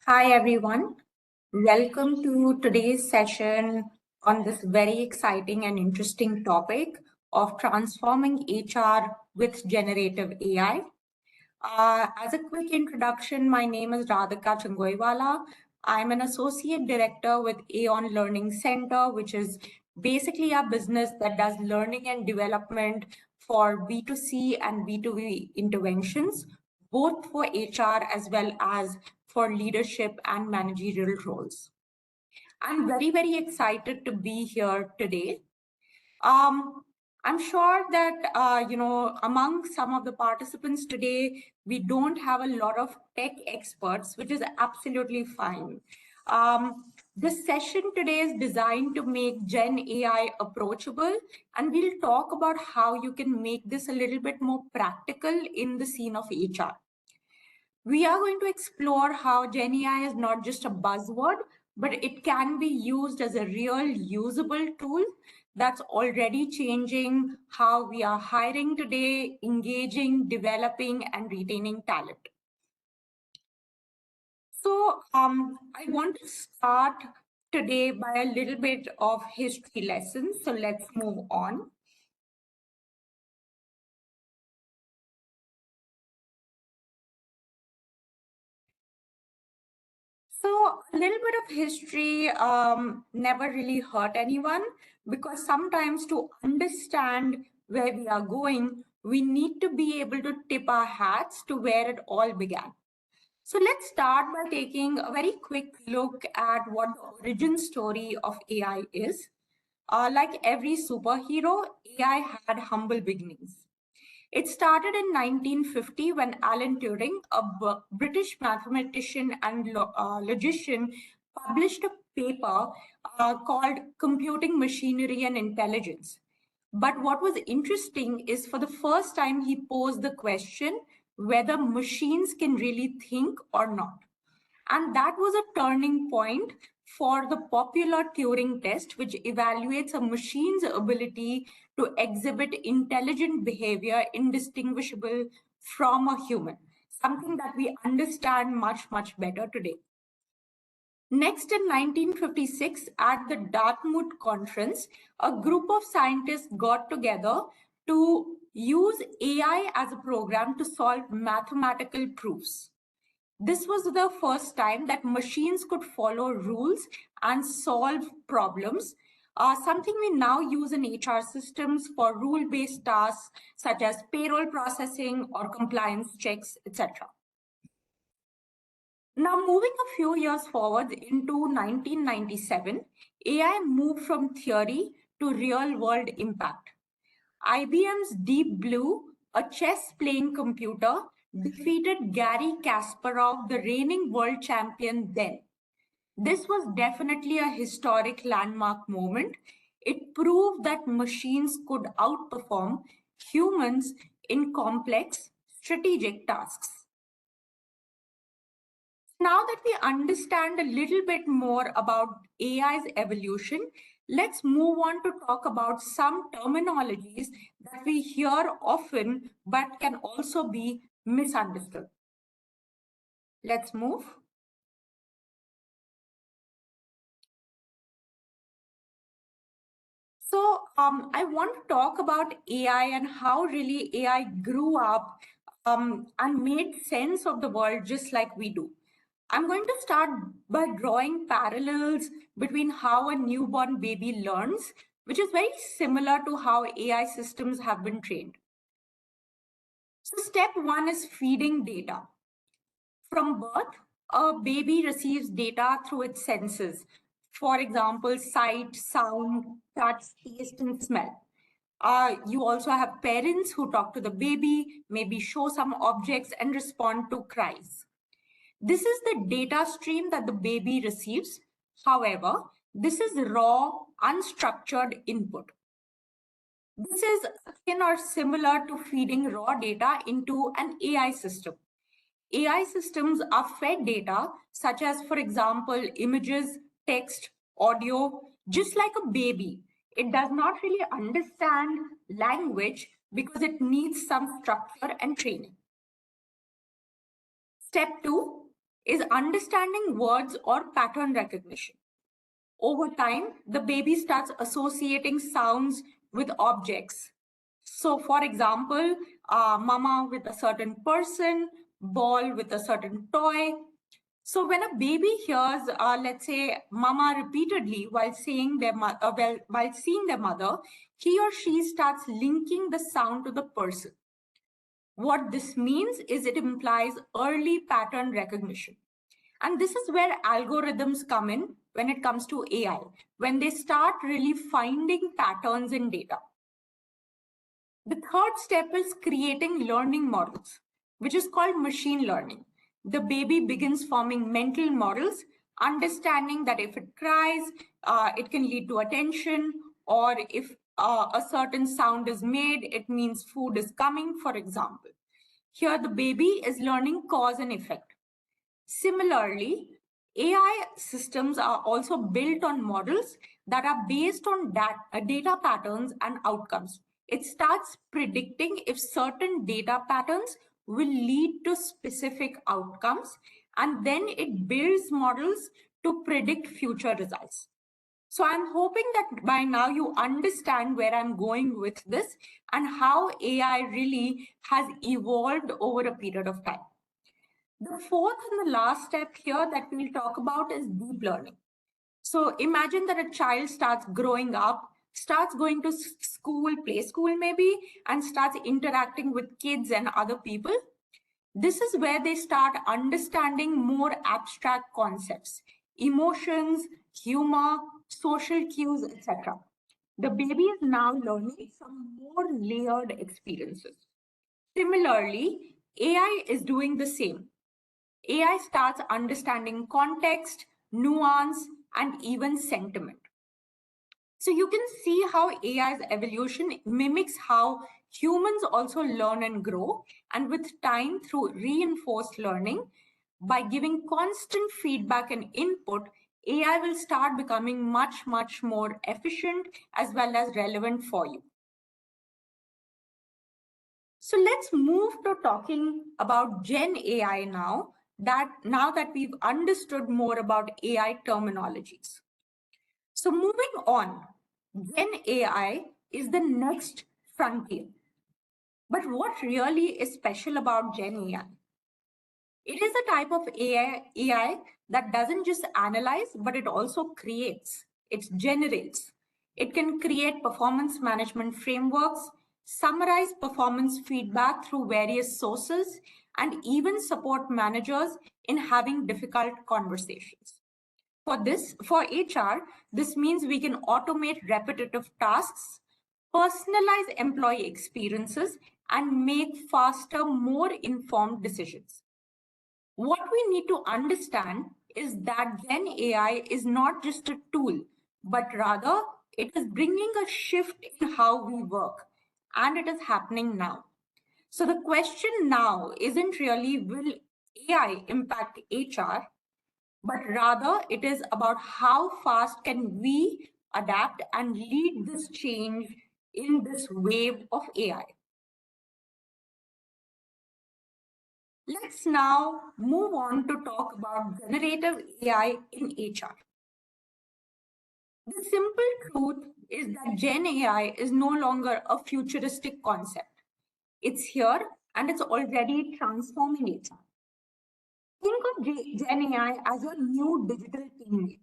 Hi, everyone. Welcome to today's session on this very exciting and interesting topic of transforming HR with generative AI. As a quick introduction, my name is Radhika Changoiwala. I'm an associate director with Aon Learning Center, which is basically a business that does learning and development for B2C and B2B interventions, both for HR as well as for leadership and managerial roles. I'm very, very excited to be here today. Um, I'm sure that, among some of the participants today, we don't have a lot of tech experts, which is absolutely fine. This session today is designed to make Gen AI approachable, and we'll talk about how you can make this a little bit more practical in the scene of HR. We are going to explore how Gen AI is not just a buzzword, but it can be used as a real usable tool that's already changing how we are hiring today, engaging, developing, and retaining talent. So I want to start today by a little bit of history lessons. So let's move on. So a little bit of history never really hurt anyone, because sometimes to understand where we are going, we need to be able to tip our hats to where it all began. So let's start by taking a very quick look at what the origin story of AI is. Like every superhero, AI had humble beginnings. It started in 1950 when Alan Turing, a British mathematician and logician, published a paper called Computing Machinery and Intelligence. But what was interesting is for the first time, he posed the question whether machines can really think or not. And that was a turning point for the popular Turing test, which evaluates a machine's ability to exhibit intelligent behavior indistinguishable from a human, something that we understand much, much better today. Next, in 1956, at the Dartmouth Conference, a group of scientists got together to use AI as a program to solve mathematical proofs. This was the first time that machines could follow rules and solve problems, something we now use in HR systems for rule-based tasks such as payroll processing or compliance checks, etc. Now, moving a few years forward into 1997, AI moved from theory to real-world impact. IBM's Deep Blue, a chess-playing computer, defeated Garry Kasparov, the reigning world champion then. This was definitely a historic landmark moment. It proved that machines could outperform humans in complex, strategic tasks. Now that we understand a little bit more about AI's evolution, let's move on to talk about some terminologies that we hear often but can also be misunderstood. Let's move. So I want to talk about AI and how really AI grew up and made sense of the world just like we do. I'm going to start by drawing parallels between how a newborn baby learns, which is very similar to how AI systems have been trained. So step one is feeding data. From birth, a baby receives data through its senses. For example, sight, sound, touch, taste, and smell. You also have parents who talk to the baby, maybe show some objects and respond to cries. This is the data stream that the baby receives. However, this is raw, unstructured input. This is akin or similar to feeding raw data into an AI system. AI systems are fed data such as, for example, images, text, audio, just like a baby. It does not really understand language because it needs some structure and training. Step two is understanding words or pattern recognition. Over time, the baby starts associating sounds with objects. So, for example, mama with a certain person, ball with a certain toy. So, when a baby hears, let's say, mama repeatedly while while seeing their mother, he or she starts linking the sound to the person. What this means is it implies early pattern recognition. And this is where algorithms come in when it comes to AI, when they start really finding patterns in data. The third step is creating learning models, which is called machine learning. The baby begins forming mental models, understanding that if it cries, it can lead to attention, or if a certain sound is made, it means food is coming, for example. Here, the baby is learning cause and effect. Similarly, AI systems are also built on models that are based on data patterns and outcomes. It starts predicting if certain data patterns will lead to specific outcomes, and then it builds models to predict future results. So I'm hoping that by now you understand where I'm going with this and how AI really has evolved over a period of time. The fourth and the last step here that we'll talk about is deep learning. So imagine that a child starts growing up, starts going to school, play school maybe, and starts interacting with kids and other people. This is where they start understanding more abstract concepts, emotions, humor, social cues, etc. The baby is now learning from more layered experiences. Similarly, AI is doing the same. AI starts understanding context, nuance, and even sentiment. So you can see how AI's evolution mimics how humans also learn and grow. And with time, through reinforced learning, by giving constant feedback and input, AI will start becoming much, much more efficient as well as relevant for you. So let's move to talking about Gen AI now that we've understood more about AI terminologies. So moving on, Gen AI is the next frontier. But what really is special about Gen AI? It is a type of AI that doesn't just analyze, but it also creates, it generates. It can create performance management frameworks, summarize performance feedback through various sources, and even support managers in having difficult conversations. For HR, this means we can automate repetitive tasks, personalize employee experiences, and make faster, more informed decisions. What we need to understand is that Gen AI is not just a tool, but rather it is bringing a shift in how we work, and it is happening now. So the question now isn't really will AI impact HR, but rather it is about how fast can we adapt and lead this change in this wave of AI. Let's now move on to talk about generative AI in HR. The simple truth is that Gen AI is no longer a futuristic concept. It's here and it's already transforming HR. Think of Gen AI as your new digital teammate.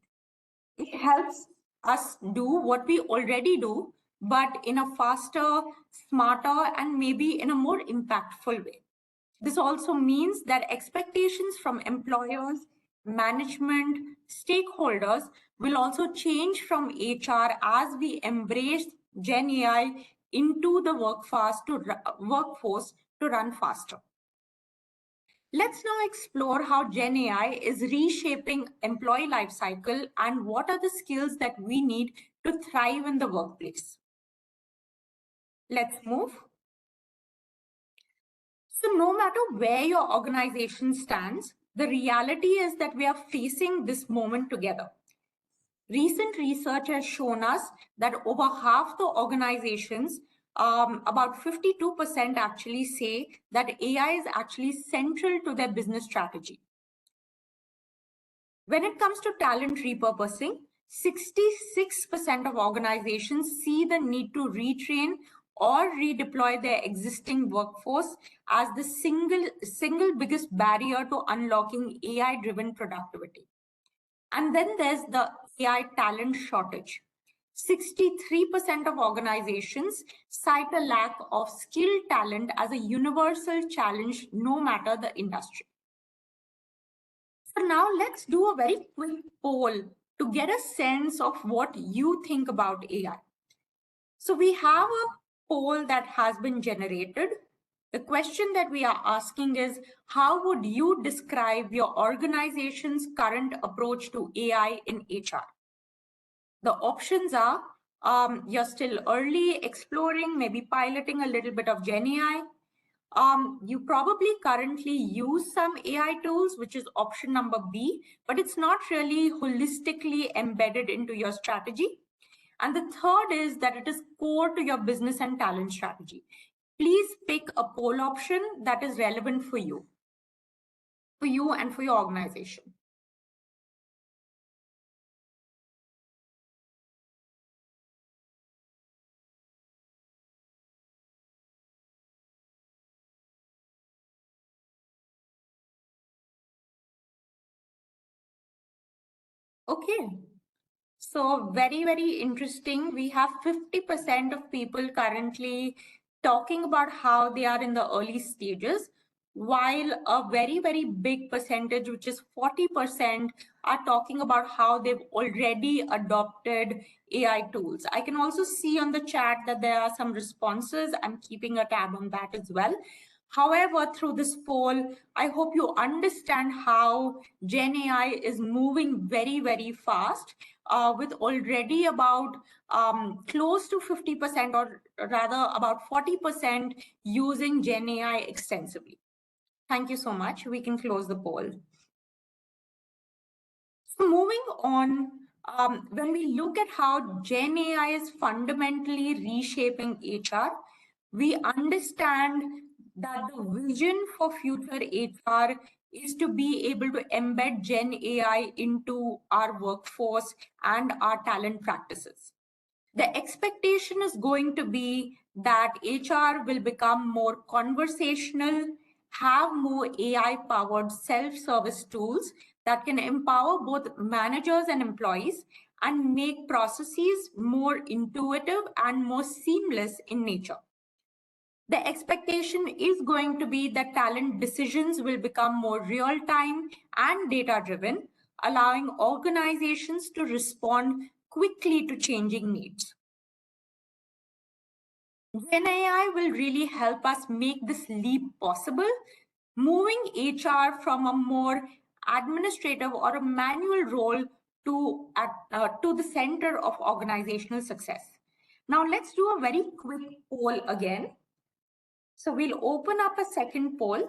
It helps us do what we already do, but in a faster, smarter, and maybe in a more impactful way. This also means that expectations from employers, management, stakeholders will also change from HR as we embrace Gen AI into the workforce to run faster. Let's now explore how Gen AI is reshaping employee lifecycle and what are the skills that we need to thrive in the workplace. Let's move. So no matter where your organization stands, the reality is that we are facing this moment together. Recent research has shown us that over half the organizations, about 52% actually say that AI is actually central to their business strategy. When it comes to talent repurposing, 66% of organizations see the need to retrain or redeploy their existing workforce as the single biggest barrier to unlocking AI driven productivity. And then there's the AI talent shortage. 63% of organizations cite a lack of skilled talent as a universal challenge, no matter the industry. So now let's do a very quick poll to get a sense of what you think about AI. So we have a poll that has been generated. The question that we are asking is, how would you describe your organization's current approach to AI in HR? The options are, you're still early, exploring, maybe piloting a little bit of GenAI. You probably currently use some AI tools, which is option number B, but it's not really holistically embedded into your strategy. And the third is that it is core to your business and talent strategy. Please pick a poll option that is relevant for you and for your organization. Okay. So very, very interesting. We have 50% of people currently talking about how they are in the early stages, while a very, very big percentage, which is 40%, are talking about how they've already adopted AI tools. I can also see on the chat that there are some responses. I'm keeping a tab on that as well. However, through this poll, I hope you understand how Gen AI is moving very, very fast, with already about close to 50%, or rather about 40% using Gen AI extensively. Thank you so much. We can close the poll. So moving on, when we look at how Gen AI is fundamentally reshaping HR, we understand that the vision for future HR is to be able to embed Gen AI into our workforce and our talent practices. The expectation is going to be that HR will become more conversational, have more AI powered self service tools that can empower both managers and employees and make processes more intuitive and more seamless in nature. The expectation is going to be that talent decisions will become more real time and data driven, allowing organizations to respond quickly to changing needs. Gen AI will really help us make this leap possible, moving HR from a more administrative or a manual role to the center of organizational success. Now let's do a very quick poll again. So we'll open up a second poll.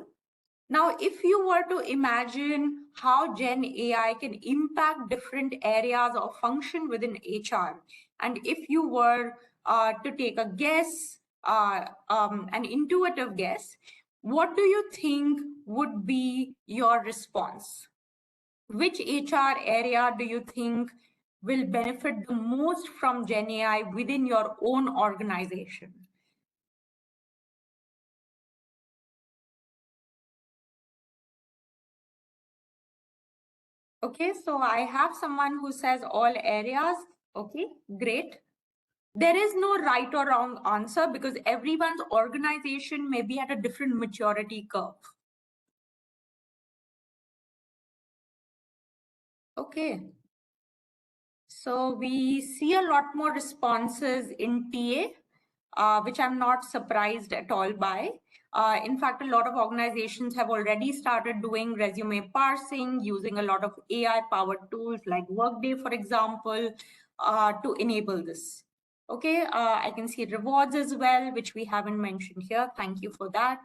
Now, if you were to imagine how Gen AI can impact different areas or function within HR, and if you were to take a guess, an intuitive guess, what do you think would be your response? Which HR area do you think will benefit the most from Gen AI within your own organization? Okay, so I have someone who says all areas. Okay, great. There is no right or wrong answer because everyone's organization may be at a different maturity curve. Okay. So we see a lot more responses in TA, which I'm not surprised at all by. In fact, a lot of organizations have already started doing resume parsing using a lot of AI-powered tools like Workday, for example, to enable this. Okay, I can see rewards as well, which we haven't mentioned here. Thank you for that.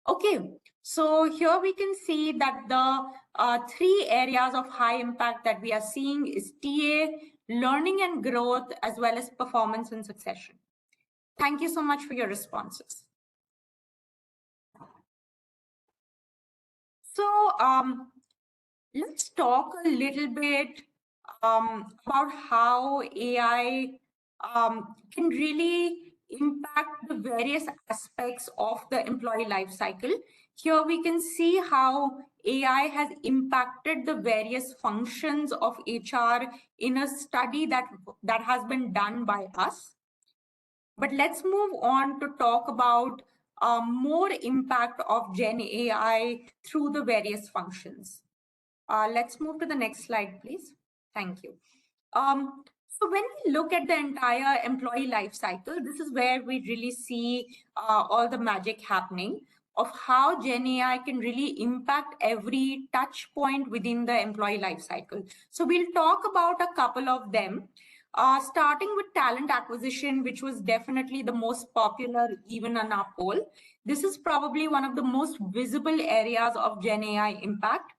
Okay, so here we can see that the three areas of high impact that we are seeing is TA, learning and growth, as well as performance and succession. Thank you so much for your responses. So Let's talk a little bit about how AI can really impact the various aspects of the employee life cycle. Here we can see how AI has impacted the various functions of HR in a study that has been done by us. But let's move on to talk about more impact of Gen AI through the various functions. Let's move to the next slide, please. Thank you. So when we look at the entire employee life cycle, this is where we really see all the magic happening of how Gen AI can really impact every touch point within the employee life cycle. So we'll talk about a couple of them. Starting with talent acquisition, which was definitely the most popular even on our poll. This is probably one of the most visible areas of Gen AI impact.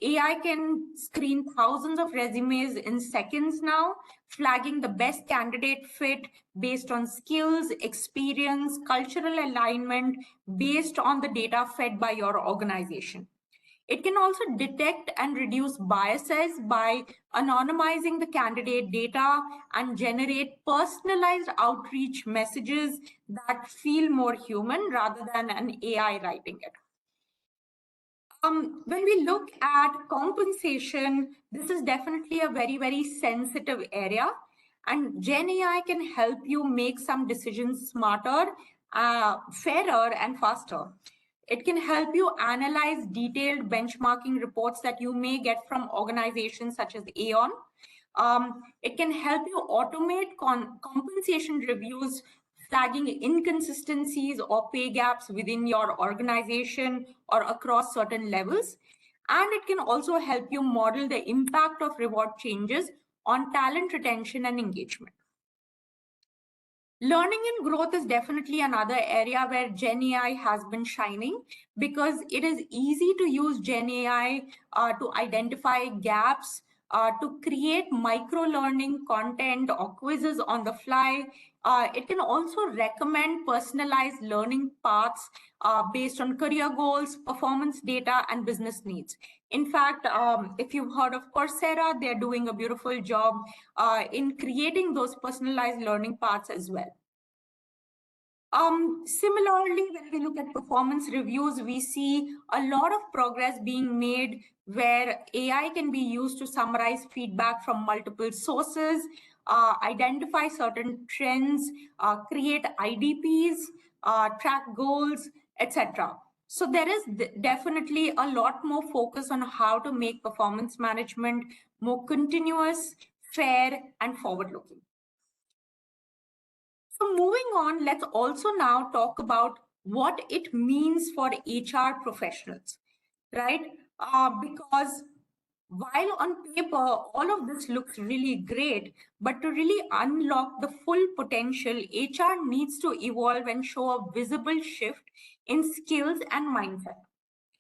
AI can screen thousands of resumes in seconds now, flagging the best candidate fit based on skills, experience, cultural alignment, based on the data fed by your organization. It can also detect and reduce biases by anonymizing the candidate data and generate personalized outreach messages that feel more human rather than an AI writing it. When we look at compensation, this is definitely a very, very sensitive area. And Gen AI can help you make some decisions smarter, fairer, and faster. It can help you analyze detailed benchmarking reports that you may get from organizations such as Aon. It can help you automate compensation reviews, flagging inconsistencies or pay gaps within your organization or across certain levels. And it can also help you model the impact of reward changes on talent retention and engagement. Learning and growth is definitely another area where Gen AI has been shining because it is easy to use Gen AI to identify gaps, to create micro learning content or quizzes on the fly. It can also recommend personalized learning paths based on career goals, performance data, and business needs. In fact, if you've heard of Coursera, they're doing a beautiful job in creating those personalized learning paths as well. Similarly, when we look at performance reviews, we see a lot of progress being made where AI can be used to summarize feedback from multiple sources, identify certain trends, create IDPs, track goals, etc. So there is definitely a lot more focus on how to make performance management more continuous, fair, and forward-looking. So moving on, let's also now talk about what it means for HR professionals, right? Because while on paper, all of this looks really great, but to really unlock the full potential, HR needs to evolve and show a visible shift in skills and mindset.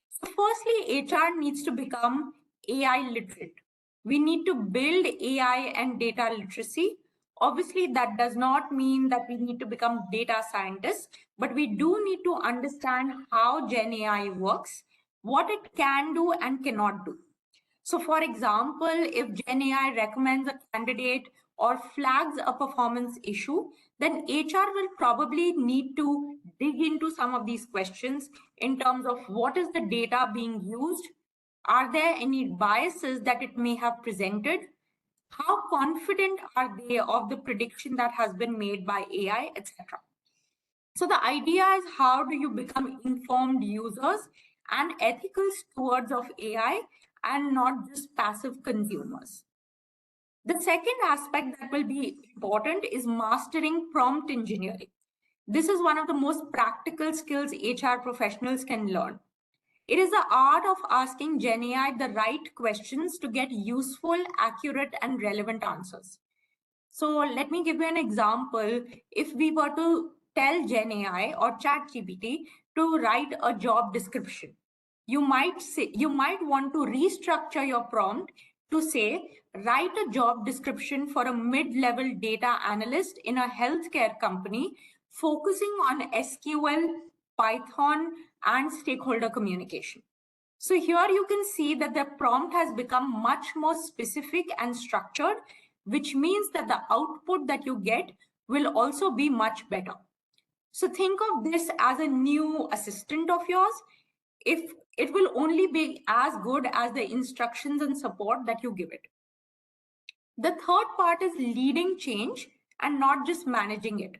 So firstly, HR needs to become AI literate. We need to build AI and data literacy. Obviously, that does not mean that we need to become data scientists, but we do need to understand how Gen AI works, what it can do and cannot do. So for example, if Gen AI recommends a candidate or flags a performance issue, then HR will probably need to dig into some of these questions in terms of what is the data being used? Are there any biases that it may have presented? How confident are they of the prediction that has been made by AI, etc. So the idea is, how do you become informed users and ethical stewards of AI and not just passive consumers? The second aspect that will be important is mastering prompt engineering. This is one of the most practical skills HR professionals can learn. It is the art of asking Gen AI the right questions to get useful, accurate, and relevant answers. So let me give you an example. If we were to tell Gen AI or ChatGPT to write a job description, you might want to restructure your prompt to say, write a job description for a mid-level data analyst in a healthcare company focusing on SQL, Python, and stakeholder communication. So here you can see that the prompt has become much more specific and structured, which means that the output that you get will also be much better. So think of this as a new assistant of yours. If it will only be as good as the instructions and support that you give it. The third part is leading change and not just managing it.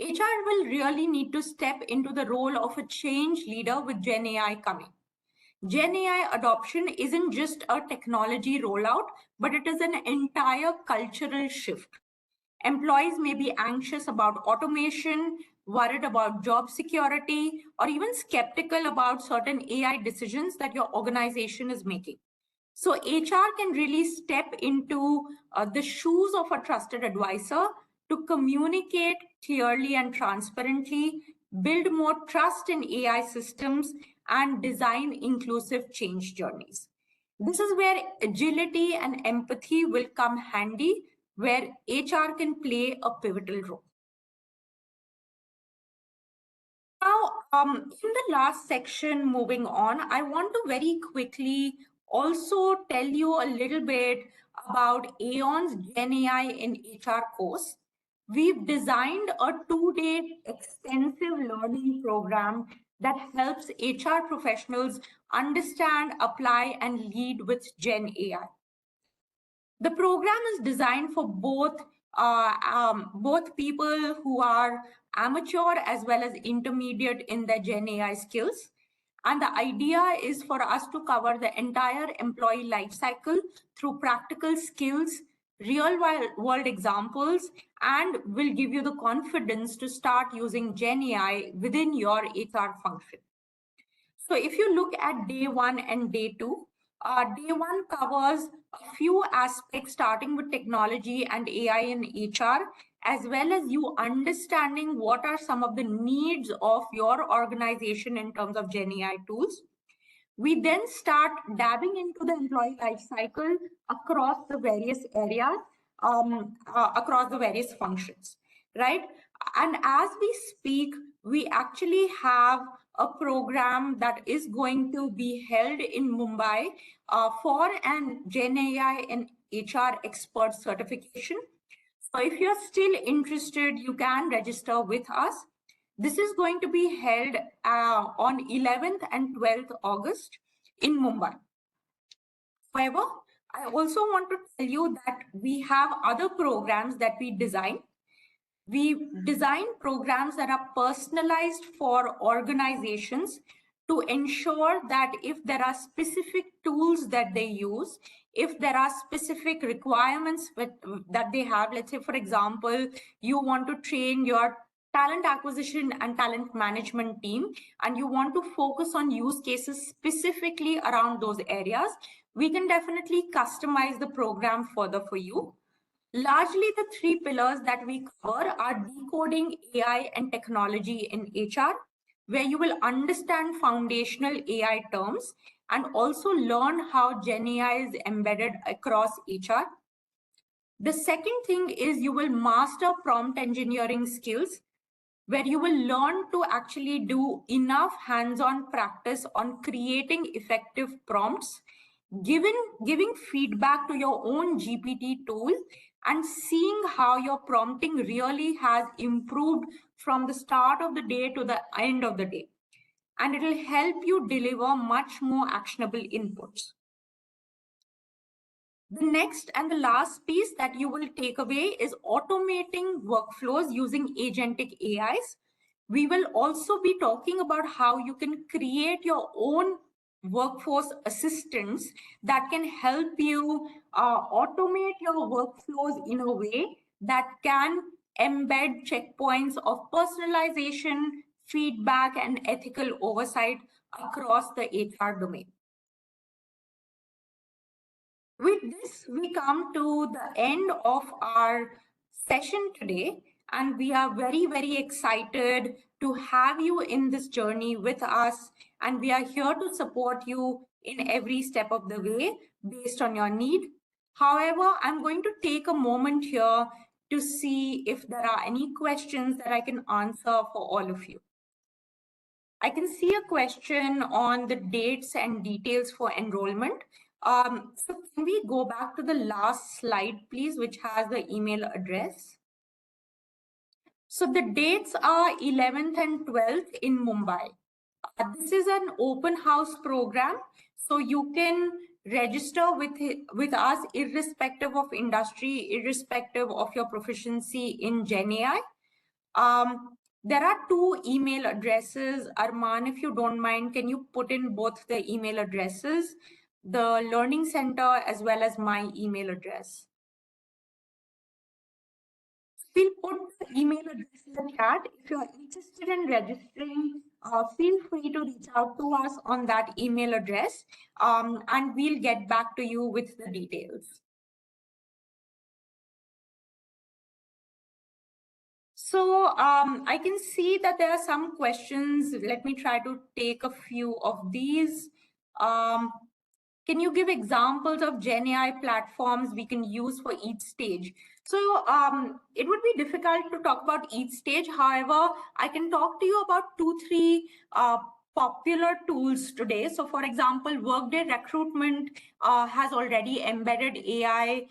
HR will really need to step into the role of a change leader with Gen AI coming. Gen AI adoption isn't just a technology rollout, but it is an entire cultural shift. Employees may be anxious about automation, worried about job security, or even skeptical about certain AI decisions that your organization is making. So HR can really step into the shoes of a trusted advisor to communicate clearly and transparently, build more trust in AI systems, and design inclusive change journeys. This is where agility and empathy will come handy, where HR can play a pivotal role. Now, in the last section, moving on, I want to very quickly also tell you a little bit about Aon's Gen AI in HR course. We've designed a 2-day extensive learning program that helps HR professionals understand, apply, and lead with Gen AI. The program is designed for both people who are amateur as well as intermediate in their Gen AI skills. And the idea is for us to cover the entire employee life cycle through practical skills, real world examples, and will give you the confidence to start using Gen AI within your HR function. So if you look at day 1 and day 2, day 1 covers a few aspects starting with technology and AI in HR, as well as you understanding what are some of the needs of your organization in terms of Gen AI tools. We then start dabbing into the employee life cycle across the various areas, across the various functions, right? And as we speak, we actually have a program that is going to be held in Mumbai for an Gen AI and HR expert certification. So if you're still interested, you can register with us. This is going to be held on 11th and 12th August in Mumbai. However, I also want to tell you that we have other programs that we design. We design programs that are personalized for organizations to ensure that if there are specific tools that they use, if there are specific requirements that they have, let's say, for example, you want to train your talent acquisition and talent management team, and you want to focus on use cases specifically around those areas, we can definitely customize the program further for you. Largely, the 3 pillars that we cover are decoding AI and technology in HR, where you will understand foundational AI terms and also learn how Gen AI is embedded across HR. The second thing is you will master prompt engineering skills, where you will learn to actually do enough hands-on practice on creating effective prompts, giving feedback to your own GPT tool, and seeing how your prompting really has improved from the start of the day to the end of the day. And it will help you deliver much more actionable inputs. The next and the last piece that you will take away is automating workflows using agentic AIs. We will also be talking about how you can create your own workforce assistants that can help you automate your workflows in a way that can embed checkpoints of personalization, feedback, and ethical oversight across the HR domain. With this, we come to the end of our session today, and we are very, very excited to have you in this journey with us. And we are here to support you in every step of the way based on your need. However, I'm going to take a moment here to see if there are any questions that I can answer for all of you. I can see a question on the dates and details for enrollment. So can we go back to the last slide, please, which has the email address? So the dates are 11th and 12th in Mumbai. This is an open house program, so you can register with us irrespective of industry, irrespective of your proficiency in GenAI. There are two email addresses. Arman, if you don't mind, can you put in both the email addresses, the Learning Center as well as my email address? We'll put the email address in the chat. If you're interested in registering, feel free to reach out to us on that email address, and we'll get back to you with the details. So I can see that there are some questions. Let me try to take a few of these. Can you give examples of GenAI platforms we can use for each stage? So it would be difficult to talk about each stage. However, I can talk to you about 2-3 popular tools today. So for example, Workday Recruitment has already embedded AI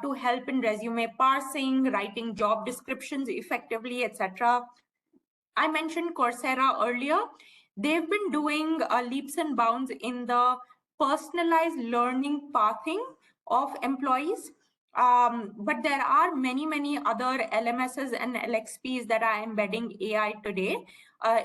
to help in resume parsing, writing job descriptions effectively, etc. I mentioned Coursera earlier. They've been doing leaps and bounds in the personalized learning pathing of employees. But there are many other LMSs and LXPs that are embedding AI today.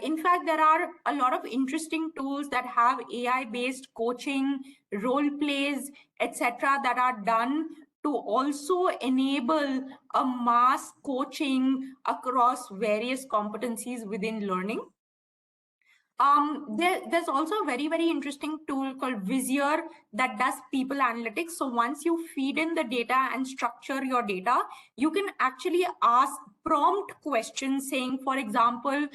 In fact, there are a lot of interesting tools that have AI-based coaching, role plays, etc., that are done to also enable a mass coaching across various competencies within learning. There's also a very interesting tool called Vizier that does people analytics. So once you feed in the data and structure your data, you can actually ask prompt questions saying, for example,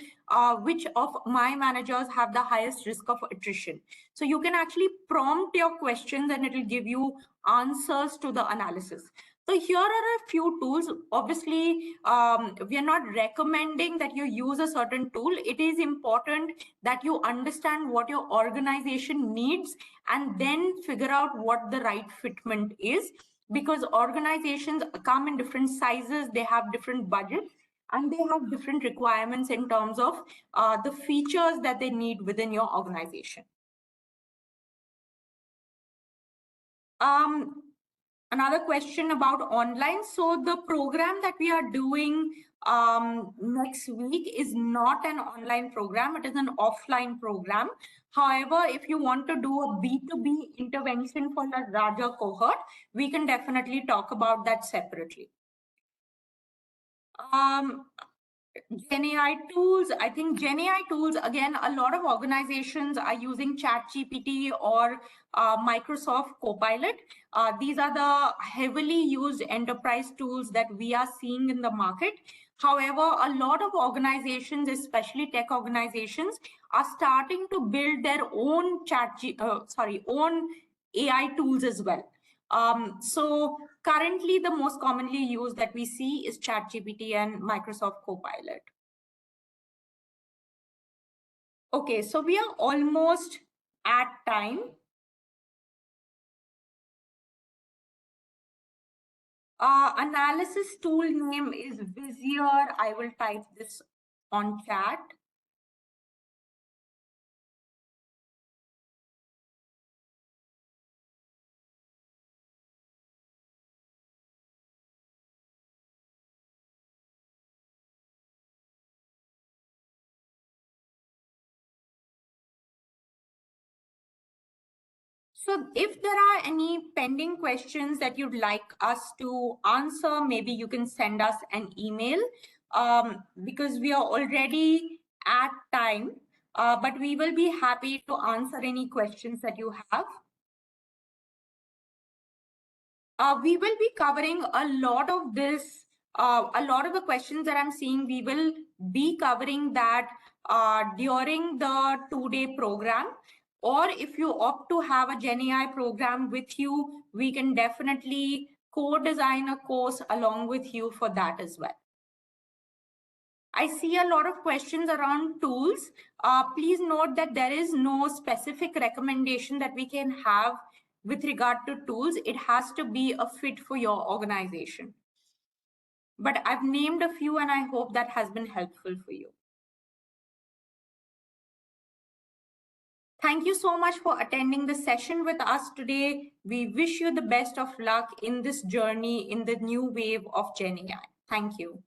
which of my managers have the highest risk of attrition. So you can actually prompt your questions and it will give you answers to the analysis. So here are a few tools. Obviously, we are not recommending that you use a certain tool. It is important that you understand what your organization needs and then figure out what the right fitment is, because organizations come in different sizes, they have different budgets, and they have different requirements in terms of the features that they need within your organization. Another question about online. So the program that we are doing next week is not an online program. It is an offline program. However, if you want to do a B2B intervention for the larger cohort, we can definitely talk about that separately. GenAI tools. I think GenAI tools, again, a lot of organizations are using ChatGPT or Microsoft Copilot. These are the heavily used enterprise tools that we are seeing in the market. However, a lot of organizations, especially tech organizations, are starting to build their own own AI tools as well. So currently, the most commonly used that we see is ChatGPT and Microsoft Copilot. Okay, so we are almost at time. Analysis tool name is Vizier. I will type this on chat. So if there are any pending questions that you'd like us to answer, maybe you can send us an email because we are already at time, but we will be happy to answer any questions that you have. We will be covering a lot of this, a lot of the questions that I'm seeing, we will be covering that during the 2-day program. Or if you opt to have a GenAI program with you, we can definitely co-design a course along with you for that as well. I see a lot of questions around tools. Please note that there is no specific recommendation that we can have with regard to tools. It has to be a fit for your organization. But I've named a few and I hope that has been helpful for you. Thank you so much for attending the session with us today. We wish you the best of luck in this journey in the new wave of GenAI. Thank you.